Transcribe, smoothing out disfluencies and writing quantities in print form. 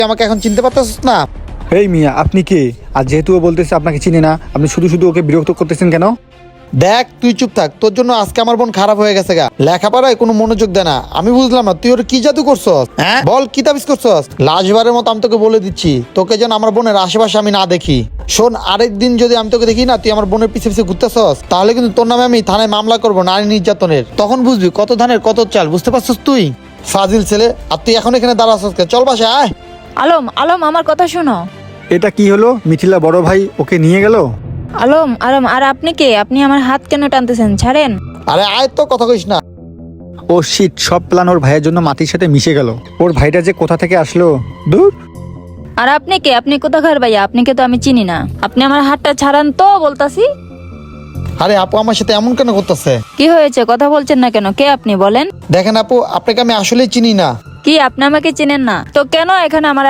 তুই আমাকে এখন চিনতে পারতেছিস না? এই মিয়া, আপনি কে? আর যেহেতু ও বলতেছে আপনাকে চিনি না, আপনি শুধু শুধু ওকে বিরক্ত করতেছেন কেন? দেখ তুই চুপ থাক, তোর জন্য আজকে আমার বোন খারাপ হয়ে গেছে গা। লেখাপড়ায় কোনো মনোযোগ দেয় না। আমি বুঝলাম না তুই ওর কি জাদু করছস। হ্যাঁ বল, কি তাবিজ করছস? লাশবারের মতো আমি তোকে বলে দিচ্ছি, তোকে যেন আমার বোনের আশেপাশে আমি না দেখি। শোন, আরেকদিন যদি আমি তোকে দেখি না তুই আমার বোনের পিছে পিছে ঘুরতেছস, তাহলে কিন্তু তোর নামে আমি থানায় মামলা করবো নারী নির্যাতনের। তখন বুঝবি কত ধানের কত চাল, বুঝতে পারছস তুই? ফাজিল ছেলে, আর তুই এখন এখানে দাঁড়াছস কে? চল বাসায় আয়। আলম, আলম, আমার কথা শোনো। এটা কি হলো? মিথিলা বড় ভাই ওকে নিয়ে গেল? আলম, আলম, আর আপনি কে? আপনি আমার হাত কেন টানতেছেন? ছাড়েন। আরে আয় তো, কথা কইস না। ও শিট, সব প্ল্যান ওর ভাইয়ের জন্য মাটির সাথে মিশে গেল। ওর ভাইটা যে কোথা থেকে আসলো, দূর। আর আপনি কে? আপনি কোথাকার ভাইয়া? আপনাকে তো আমি চিনি না। আপনি আমার হাতটা ছাড়ান তো বলতাছি। আরে আপু আমার সাথে এমন কেন করতেছে? কি হয়েছে? কথা বলছেন না কেন? কে আপনি বলেন? দেখেন আপু, আপনাকে আমি আসলেই চিনি না। কি আপনি আমাকে চিনেন না? তো কেন এখানে আমার